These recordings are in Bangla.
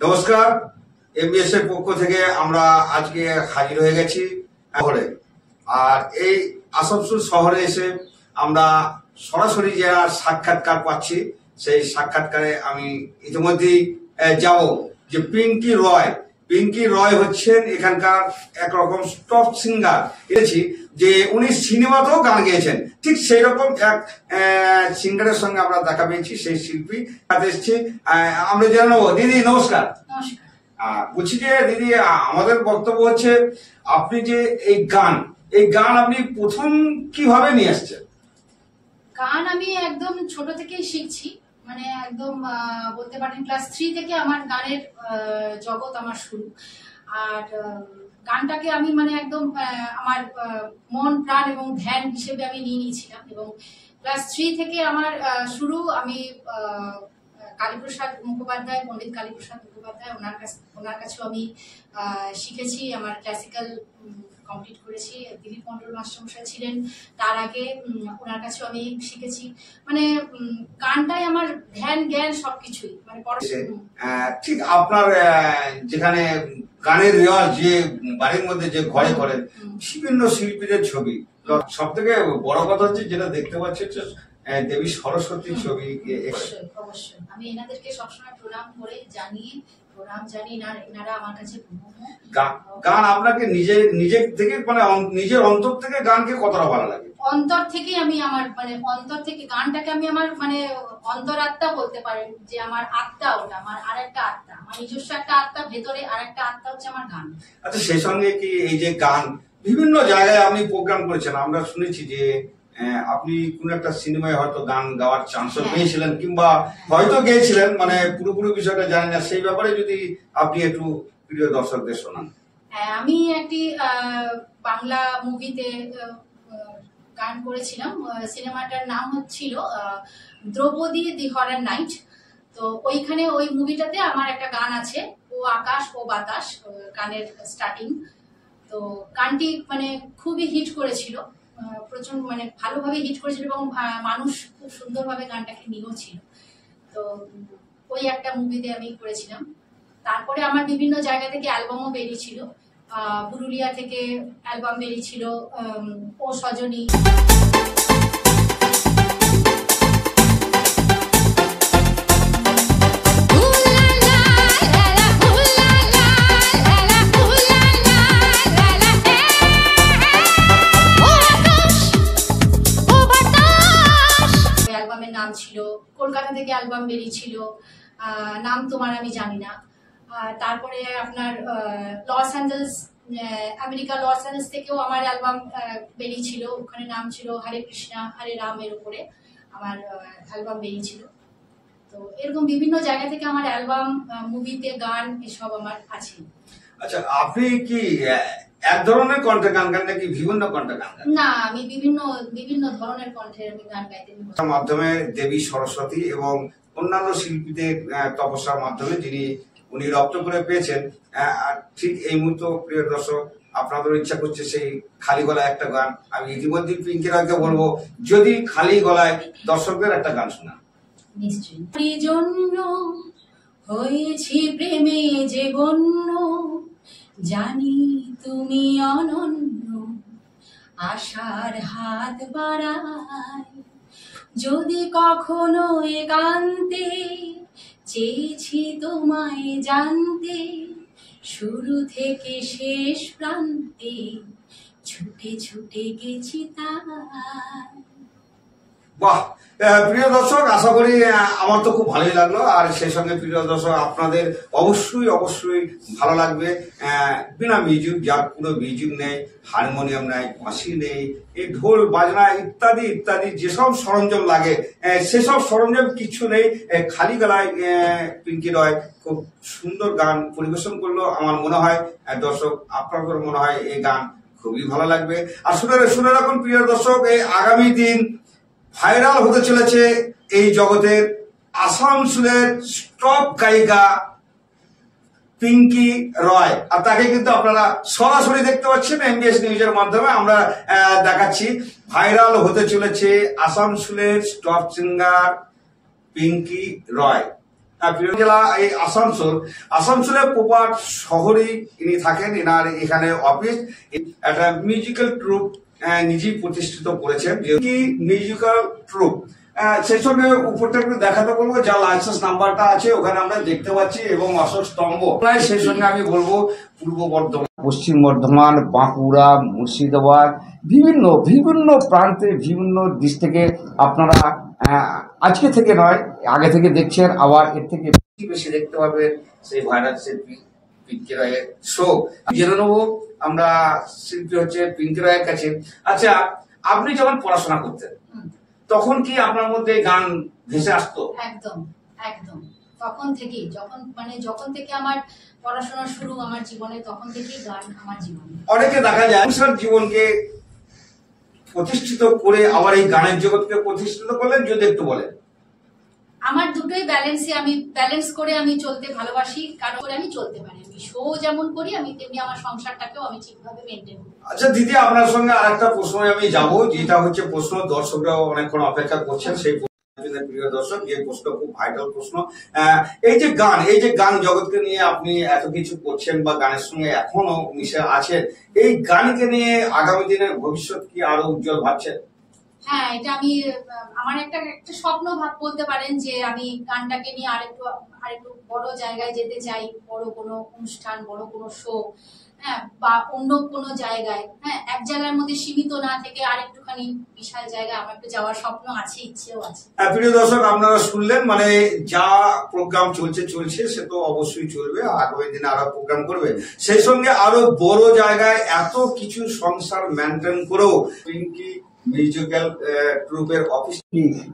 নমস্কার, এমবিএস এর পক্ষ থেকে আমরা আজকে হাজির হয়ে গেছি শহরে। আর এই আসানসোল শহরে এসে আমরা সরাসরি যারা সাক্ষাৎকার পাচ্ছি, সেই সাক্ষাৎকারে আমি ইতিমধ্যেই যাব যে পিঙ্কি রয় হচ্ছেন এখানকার একরকম টপ সিঙ্গার। এনেছি যে উনি সিনেমাতেও গান গেয়েছেন, ঠিক সেই রকম এক সিঙ্গারের সঙ্গে আমরা দেখা পেয়েছি। সেই শিল্পী হাতে এসেছি, আমরা জেনে নেবো। দিদি নমস্কার। বলছি যে দিদি, আমাদের বক্তব্য হচ্ছে আপনি যে এই গান আপনি প্রথম কিভাবে নিয়ে আসছেন? গান আমি একদম ছোট থেকেই শিখছি, মানে একদম বলতে পারেন ক্লাস 3 থেকে আমার গানের জগৎ আমার শুরু। আর গানটাকে আমি মানে একদম আমার মন প্রাণ এবং ধ্যান হিসেবে আমি নিয়ে নিয়েছিলাম। এবং ক্লাস 3 থেকে আমার শুরু। আমি কালীপ্রসাদ মুখোপাধ্যায়, পণ্ডিত কালীপ্রসাদ মুখোপাধ্যায়, ওনার কাছেও আমি শিখেছি। আমার ক্লাসিক্যাল কমপ্লিট করেছি। দিলীপ মন্ডল মাস্টারমশাই ছিলেন, তার আগে ওনার কাছেও আমি শিখেছি। মানে গানটাই আমার ধ্যান জ্ঞান সবকিছুই, মানে ঠিক আপনার যেখানে গানের রেওয়াজ যে বাড়ির মধ্যে যে ঘরে করেন বিভিন্ন শিল্পীদের ছবি, সব থেকে বড় কথা হচ্ছে যেটা দেখতে পাচ্ছি দেবী সরস্বতীর ছবি। অবশ্যই আমি এনাদেরকে সবসময় প্রণাম করে জানি এনারা আমার কাছে গান আপনাকে নিজের থেকে মানে নিজের অন্তর থেকে গানকে কতটা ভালো লাগে? অন্তর থেকে আমি আমার মানে অন্তর থেকে গানটাকে আমি আমার মানে অন্তরাত্মা বলতে পারেন, যে আমার আত্মা, ওটা আমার আরেকটা আত্মা, আমার নিজস্ব একটা আত্মা, ভেতরে আরেকটা আত্মা হচ্ছে আমার গান। আচ্ছা, সেই সঙ্গে কি এই যে গান বিভিন্ন জায়গায় আপনি প্রোগ্রাম করেছেন, আমরা শুনেছি যে আপনি কোন একটা সিনেমায় হয়তো গান গাওয়ার চান্স পেয়েছিলেন কিংবা হয়তো গেয়েছিলেন, মানে পুরোপুরি বিষয়টা জানি না, সেই ব্যাপারে যদি আপনি একটু প্রিয় দর্শকদের শোনান। আমি একটি বাংলা মুভিতে গান করেছিলাম। সিনেমাটার নাম হচ্ছিল দ্রৌপদী দি হরার নাইট। তো ওইখানে ওই মুভিটাতে আমার একটা গান আছে, ও আকাশ ও বাতাস, গানের স্টার্টিং। তো গানটি মানে খুবই হিট করেছিল, প্রচন্ড মানে ভালোভাবে হিট করেছিল এবং মানুষ খুব সুন্দরভাবে গানটাকে নিয়েছিল। তো ওই একটা মুভিতে আমি করেছিলাম। তারপরে আমার বিভিন্ন জায়গা থেকে অ্যালবামও বেরিয়েছিল। পুরুলিয়া থেকে অ্যালবাম বেরিয়েছিল, ও সজনী। অ্যালবামের নাম ছিল, কলকাতা থেকে অ্যালবাম বেরিয়েছিল, নাম তোমার আমি জানি না। তারপরে আপনার আমেরিকা লস অ্যাঞ্জেলস থেকেও আমার অ্যালবাম বেরিয়েছিল, ওখানে নাম ছিল হরে কৃষ্ণা হরে রামের উপরে আমার অ্যালবাম বেরিয়েছিল। তো এরকম বিভিন্ন জায়গা থেকে আমার অ্যালবাম, মুভিতে গান এসব আমার আছে। আচ্ছা, আপনি কি এক ধরনের কণ্ঠে গান গান নাকি বিভিন্ন কণ্ঠে গান গান? না, আমি বিভিন্ন ধরনের কণ্ঠে আমি গান গাইতে। মাধ্যমে দেবী সরস্বতী এবং অন্যান্য শিল্পীদের তপস্যার মাধ্যমে উনি রপ্ত করে পেয়েছেন। ঠিক এই মুহূর্তে প্রিয় দর্শক, আপনাদের ইচ্ছা করছে সেই খালি গলায় একটা গান। আমি ইতিমধ্যে পিঙ্কি রয়কে বলবো যদি খালি গলায় দর্শকদের একটা গান শোনা। নিশ্চয়ই। জন্য হয়েছি প্রেমে যে গণ্য, জানি তুমি অনন্য, আশার হাত বাড়ায় যদি কখনো একান্তে, চেয়েছি তোমায় জানতে, শুরু থেকে শেষ প্রান্তে ছুটে ছুটে গেছি তাই। বাহ, প্রিয় দর্শক, আশা করি আমার তো খুব ভালোই লাগলো। আর সেই সঙ্গে প্রিয় দর্শক, আপনাদের অবশ্যই ভালো লাগবে। বিনা মিউজিক, যার কোনো মিউজিক নেই, হারমোনিয়াম নেই, বাঁশি নেই, এই ঢোল বাজনা ইত্যাদি ইত্যাদি যেসব সরঞ্জাম লাগে সেসব সরঞ্জাম কিছু নেই, খালি গলায় পিঙ্কি রয় খুব সুন্দর গান পরিবেশন করলো। আমার মনে হয় দর্শক, আপনাদের মনে হয় এই গান খুবই ভালো লাগবে। আর শুনে রাখুন প্রিয় দর্শক, এই আগামী দিন ভাইরাল হতে চলেছে এই জগতের আসানসোলের টপ গায়িকা পিঙ্কি রয়। আর তাকে কিন্তু আপনারা সরাসরি দেখতে পাচ্ছেন এমবিএস নিউজের মাধ্যমে আমরা দেখাচ্ছি। ভাইরাল হতে চলেছে আসানসোলের টপ সিঙ্গার পিঙ্কি রয়। প্রিয় জেলা এই আসানসোল, আসানসোলের প্রপার শহরেই ইনি থাকেন। এনার এখানে অফিস, একটা মিউজিক্যাল ট্রুপ নিজেই প্রতিষ্ঠিত করেছেন। কি মিউজিক্যাল ট্রুপ, সেই সঙ্গে উপরটা একটু দেখাতে বলবো, যা লাইসেন্স নাম্বারটা আছে ওখানে আমরা দেখতে পাচ্ছি, এবং অশোক স্তম্ভ। সেই সঙ্গে আমি বলবো পূর্ব বর্ধমান, পশ্চিম বর্ধমান, বাঁকুড়া, মুর্শিদাবাদ, বিভিন্ন বিভিন্ন প্রান্তে বিভিন্ন দিক থেকে আপনারা আজকে থেকে নয় আগে থেকে দেখছেন, আবার এর থেকে বেশি দেখতে পাবেন সেই ভাইরাল শিল্পী পিঙ্কি রায়ের শো। জেনে নেবো আমরা শিল্পী হচ্ছে পিঙ্কি রায়ের কাছে। আচ্ছা, আপনি যখন পড়াশোনা করতেন তখন কি আপনার মধ্যে গান ভেসে আসতো? একদম একদম, তখন থেকেই, যখন থেকে আমার পড়াশোনা শুরু আমার জীবনে, তখন থেকেই গান আমার জীবনে। অনেকে দেখা যায় সংসার জীবনকে প্রতিষ্ঠিত করে আবার এই গানের জগৎকে প্রতিষ্ঠিত করলেন, যদি একটু বলেন। আমার দুটোই ব্যালেন্স করে আমি চলতে ভালোবাসি, কারণ আমি চলতে পারি। আমি শো যেমন করি, আমি তেমনি আমার সংসারটাকেও আমি ঠিকভাবে মেনটেন করি। আচ্ছা দিদি, আপনার সঙ্গে আরেকটা প্রশ্ন আমি যাব, যেটা হচ্ছে প্রশ্ন দর্শকরাও অনেকক্ষণ অপেক্ষা করছেন। সেই প্রিয় দর্শক, যে প্রশ্ন খুব ভাইটাল প্রশ্ন, এই যে গান জগৎকে নিয়ে আপনি এত কিছু করছেন বা গানের সঙ্গে এখনো মিশে আছেন, এই গানকে নিয়ে আগামী দিনের ভবিষ্যৎ কি আরো উজ্জ্বল ভাবছেন? হ্যাঁ, এটা আমার একটা স্বপ্ন বলতে পারেন, যে আমি গানটাকে নিয়ে আরেকটু বড় জায়গায় যেতে চাই, বড় কোনো অনুষ্ঠান, বড় কোনো শো, হ্যাঁ, বা অন্য কোনো জায়গায়, হ্যাঁ, এক জায়গার মধ্যে সীমিত না থেকে আরেকটুখানি বিশাল জায়গায় আমার একটু যাওয়ার স্বপ্ন আছে, ইচ্ছেও আছে। প্রিয় দর্শক, আপনারা শুনলেন, মানে যা প্রোগ্রাম চলছে সে তো অবশ্যই চলবে, আগামী দিনে আরো প্রোগ্রাম করবে, সেই সঙ্গে আরো বড় জায়গায় এত কিছু সংসার মেনটেন করেও পিঙ্কি মিউজিক্যাল ট্রুপের অফিস,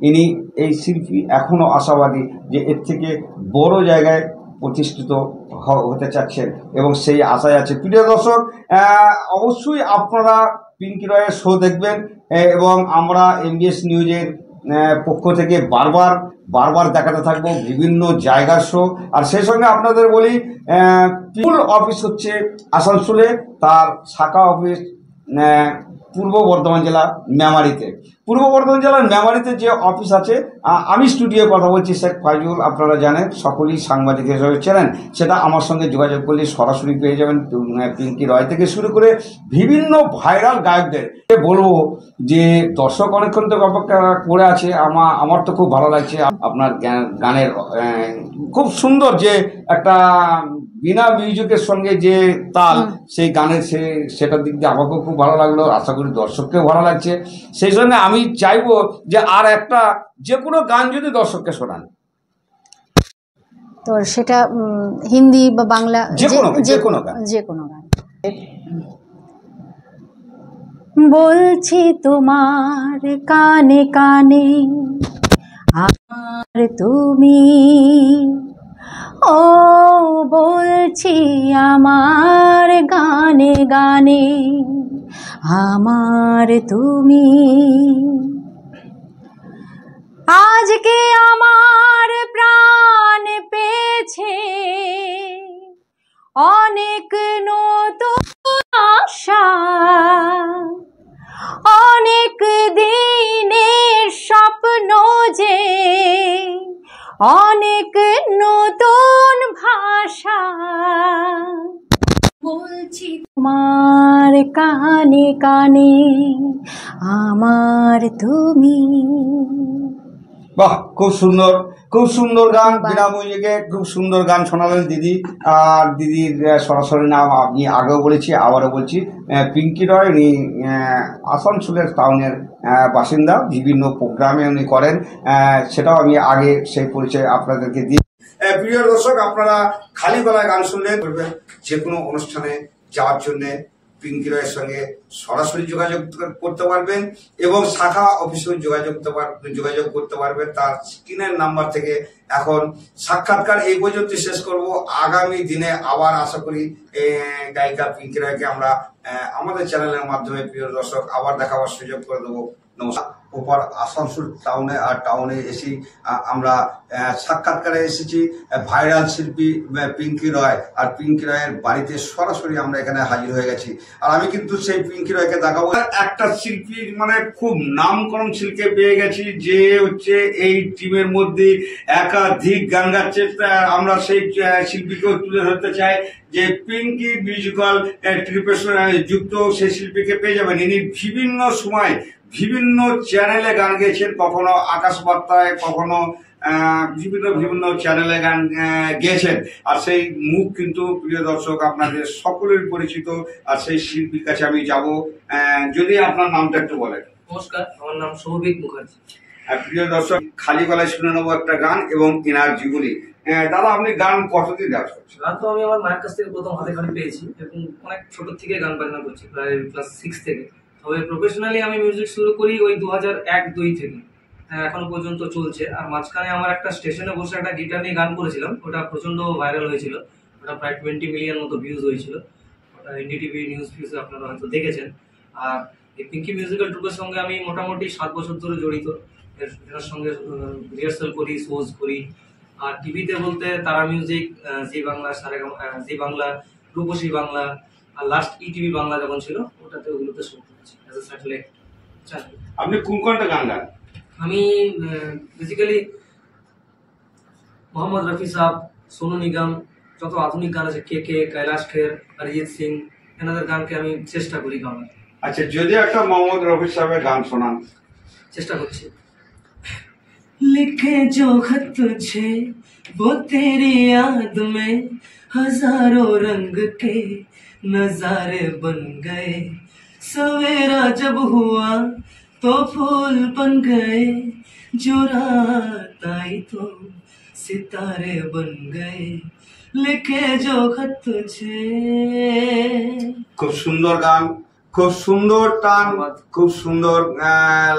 ইনি এই শিল্পী এখনো আশাবাদী যে এর থেকে বড় জায়গায় প্রতিষ্ঠিত হতে চাচ্ছেন, এবং সেই আশায় আছে। প্রিয় দর্শক, অবশ্যই আপনারা পিঙ্কি রয়ের শো দেখবেন, এবং আমরা এমবিএস নিউজের পক্ষ থেকে বারবার দেখাতে থাকবো বিভিন্ন জায়গার শো। আর সেই সঙ্গে আপনাদের বলি, মূল অফিস হচ্ছে আসানসোলে, তার শাখা অফিস পূর্ব বর্ধমান জেলা মেমারিতে। পূর্ব বর্ধমান জেলার মেমারিতে যে অফিস আছে, আমি স্টুডিওর কথা বলছি, শেখ ফাইজুল, আপনারা জানেন, সকলেই সাংবাদিক হিসেবে চেনেন, সেটা আমার সঙ্গে যোগাযোগ করলে সরাসরি পেয়ে যাবেন। পিঙ্কি রয় থেকে শুরু করে বিভিন্ন ভাইরাল গায়কদের বলবো যে দর্শক অনেকক্ষণ তো অপেক্ষা করে আছে। আমার তো খুব ভালো লাগছে আপনার গানের খুব সুন্দর যে একটা বিনা মিউজিকের সঙ্গে যে তাল, সেই গানের সেটার দিক দিয়ে আমাকেও খুব ভালো লাগলো, আশা করি দর্শককেও ভালো লাগছে। সেই সঙ্গে আমি চাইবো যে আর একটা যে কোনো গান যদি দর্শককে শোনান, তো সেটা হিন্দি বা বাংলা, যে কোনো গান। বলছি তোমার কানে কানে আর তুমি, ও বলছি আমার গানে গানে আমার তুমি। আজকে আমার প্রাণ পেয়েছে অনেক নতুন আশা, অনেক দিনের স্বপ্ন যে অনেক নতুন ভাষা, বলছি তোমার কানে কানে আমার তুমি। বাহ, খুব সুন্দর গান, বিনা মিউজিকে খুব সুন্দর গান শোনালেন দিদি। আর দিদির সরাসরি নাম আমি আগেও বলেছি, আবারও বলছি, পিঙ্কি রয়। উনি আসানসোলের টাউনের বাসিন্দা, বিভিন্ন প্রোগ্রামে উনি করেন, সেটাও আমি আগে সেই পরিচয় আপনাদেরকে দিই। প্রিয় দর্শক, আপনারা খালি গলায় গান শুনলেন, যে কোনো অনুষ্ঠানে যাওয়ার জন্য পিঙ্কি রয়ের সঙ্গে সরাসরি যোগাযোগ করতে পারবেন, এবং শাখা অফিসেও যোগাযোগ করতে পারবেন তার স্ক্রিনের নাম্বার থেকে। এখন সাক্ষাৎকার এই পর্যন্ত শেষ করব। আগামী দিনে আবার আশা করি গায়িকা পিঙ্কি রয়কে আমরা আমাদের চ্যানেলের মাধ্যমে প্রিয় দর্শক আবার দেখাবার সুযোগ করে দেবো। নমস্কার। প্রপার আসানসোল টাউনে এসে আমরা সাক্ষাৎকারে এসেছি ভাইরাল শিল্পী পিঙ্কি রয়। আর পিঙ্কি রয়ের বাড়িতে সরাসরি আমরা এখানে হাজির হয়ে গেছি। আর আমি কিন্তু সেই পিঙ্কি রয়কে দেখাবো। একটা শিল্পী মানে খুব নামকরণ শিল্পীকে পেয়ে গেছি, যে হচ্ছে এই টিমের মধ্যে একাধিক গান গাচ্ছে। আমরা সেই শিল্পীকেও তুলে ধরতে চাই, যে পিঙ্কি মিউজিক্যাল ট্রিপের যুক্ত সেই শিল্পীকে পেয়ে যাবেন। ইনি বিভিন্ন সময় বিভিন্ন চ্যানেলে গান গেয়েছেন, কখনো আকাশবার্তায়, কখনো বিভিন্ন চ্যানেলে গান গেয়েছেন। আর সেই মুখ কিন্তু প্রিয় দর্শক আপনাদের সকলের পরিচিত। আর সেই শিল্পীর কাছে আমি যাব। যদি আপনার নামটা একটু বলেন। নমস্কার, আমার নাম সৌভিক মুখার্জি। প্রিয় দর্শক, খালি গলায় শুনে নেবো একটা গান এবং ইনার জীবনী। দাদা, আপনি গান কতদিন গান করছেন? গান তো আমি আমার মায়ের কাছ থেকে প্রথম হাতে খড়ি পেয়েছি এবং অনেক ছোট থেকে গান বাজনা করছি, প্রায় ক্লাস 6 থেকে। তবে প্রফেশনালি আমি মিউজিক শুরু করি ওই 2001-2 থেকে, এখনো পর্যন্ত চলছে। আর মাঝখানে আমার একটা স্টেশনে বসে একটা গিটার নিয়ে গান করেছিলাম, ওটা প্রচন্ড ভাইরাল হয়েছিল। ওটা প্রায় 20 মিলিয়ন মতো ভিউজ হয়েছিল। ওটা এনডিটিভি নিউজ ভিউজে আপনারা হয়তো দেখেছেন। আর এই পিঙ্কি মিউজিক্যাল ট্রুপের সঙ্গে আমি মোটামুটি 7 বছর ধরে জড়িত। এর সঙ্গে রিহার্সাল করি, শোজ করি। আর টিভিতে বলতে তারা মিউজিক, জি বাংলা, জি বাংলা, রূপসী বাংলা, আর লাস্ট ইটিভি বাংলা যখন ছিল ওটাতে, ওগুলোতে শো করেছি অ্যাজ এ স্যাটেলাইট চ্যানেল। আপনি কোন কোনটা গান গান? আমি বেসিক্যালি মোহাম্মদ রফি সাহ, সোনু নিগম, যত আধুনিক গান আছে, কে কৈলাশ খের, অরিজিৎ সিং, এনাদের গানকে আমি চেষ্টা করি গাওয়ার। আচ্ছা, যদি একটা মোহাম্মদ রফি সাহেবের গান শোনান। চেষ্টা করছি। लिखे जो खत तुझे वो तेरी याद में हजारों रंग के नजारे बन गए। सवेरा जब हुआ तो फूल बन गए, जो रात आई तो सितारे बन गए। लिखे जो खत तुझे। খুব সুন্দর গান, খুব সুন্দর টান, খুব সুন্দর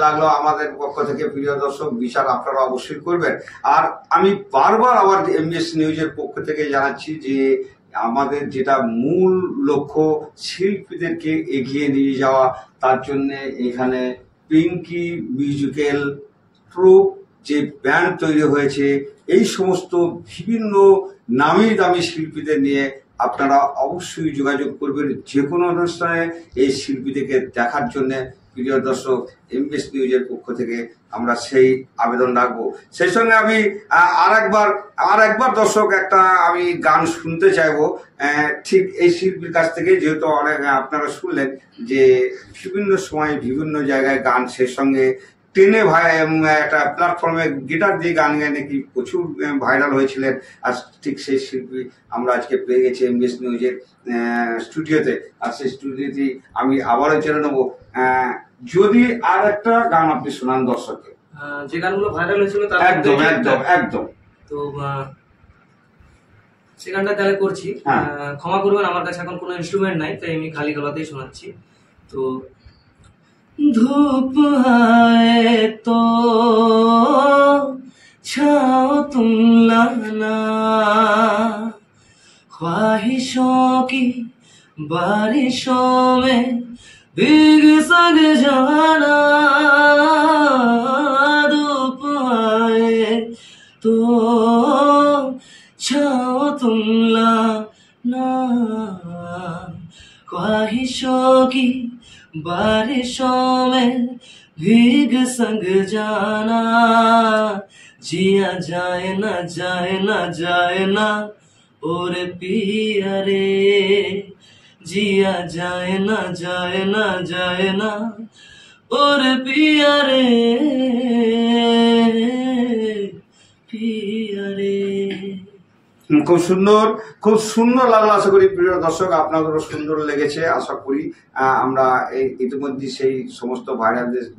লাগলো। আমাদের পক্ষ থেকে প্রিয় দর্শক, বিচার আপনারা অবশ্যই করবেন। আর আমি বারবার আবার এমবিএস নিউজের পক্ষ থেকে জানাচ্ছি যে আমাদের যেটা মূল লক্ষ্য শিল্পীদেরকে এগিয়ে নিয়ে যাওয়া, তার জন্য এখানে পিঙ্কি মিউজিক্যাল ট্রুপ যে ব্যান্ড তৈরি হয়েছে, এই সমস্ত বিভিন্ন নামি দামি শিল্পীদের নিয়ে আপনারা অবশ্যই যোগাযোগ করবেন যে কোনো অনুষ্ঠানে এই শিল্পীদেরকে দেখার জন্য। প্রিয় দর্শক, এমবিএস নিউজের পক্ষ থেকে আমরা সেই আবেদন রাখবো। সেই সঙ্গে আমি আর একবার দর্শক একটা আমি গান শুনতে চাইবো, ঠিক এই শিল্পীর কাছ থেকে। যেহেতু অনেক আপনারা শুনলেন যে বিভিন্ন সময় বিভিন্ন জায়গায় গান, সেই সঙ্গে ট্রেনে একটা প্ল্যাটফর্মে গিটার দিয়ে গান গায় নাকি প্রচুর ভাইরাল হয়েছিলেন। আর ঠিক সেই শিল্পী আমরা আজকে পেয়ে গেছি এমবিএস নিউজের স্টুডিওতে। আর সেই স্টুডিওতে আমি আবারও জেনে নেবো, যদি আর একটা গান আপনি শোনান দর্শককে। যে গানগুলো ভাইরাল হয়েছিল তার একদম একদম একদম তো সে গানটা তাহলে করছি। ক্ষমা করবেন, আমার কাছে এখন কোনো ইনস্ট্রুমেন্ট নাই, তাই আমি খালি গলাতেই শোনাচ্ছি। তো धूप आए तो छाओ तुम लाना, ख्वाहिशों की बारिशों में भीग संग जाना। धूप आए तो छाओ तुम लाना, ख्वाहिशों की बारिशों में भीग संग जाना। जिया जाए ना जाए ना जाए ना और पिया रे, जिया जाए ना जाए ना जाए ना और पिया रे, पिया रे। খুব সুন্দর লাগলো। আশা করি প্রিয় দর্শক আপনাদেরও সুন্দর লেগেছে। আশা করি আমরা ইতিমধ্যে সেই সমস্ত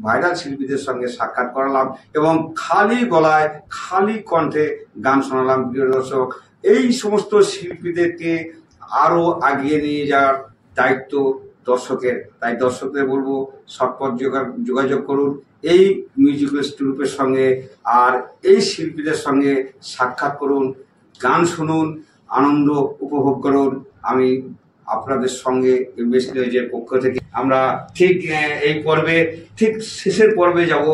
ভাইরাল শিল্পীদের সঙ্গে সাক্ষাৎ করালাম এবং খালি গলায় খালি কণ্ঠে গান শোনালাম। প্রিয় দর্শক, এই সমস্ত শিল্পীদেরকে আরো আগিয়ে নিয়ে যাওয়ার দায়িত্ব দর্শকের। তাই দর্শকদের বলবো, সৎপথ যোগাযোগ করুন এই মিউজিক্যাল ট্রুপের সঙ্গে, আর এই শিল্পীদের সঙ্গে সাক্ষাৎ করুন, গান শুনুন, আনন্দ উপভোগ করুন। আমি আপনাদের সঙ্গে এমবিএস নিউজের পক্ষ থেকে আমরা ঠিক এই পর্বে ঠিক শেষের পর্বে যাব,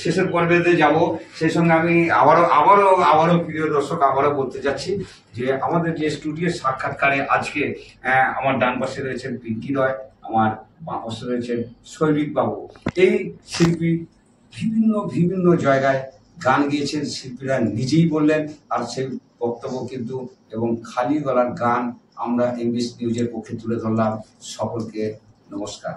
শেষের পর্বেতে যাব। সেই সঙ্গে আমি আবারও প্রিয় দর্শক আবারও বলতে চাচ্ছি যে আমাদের যে স্টুডিওর সাক্ষাৎকারে আজকে আমার ডান পাশে রয়েছেন পিঙ্কি রয়, আমার বাঁ পাশে রয়েছেন শৈবিক বাবু। এই শিল্পী বিভিন্ন জায়গায় গান গিয়েছেন, শিল্পীরা নিজেই বললেন, আর সেই বক্তব্য কিন্তু এবং খালি গলার গান আমরা এমবিএস নিউজের পক্ষে তুলে ধরলাম। সকলকে নমস্কার।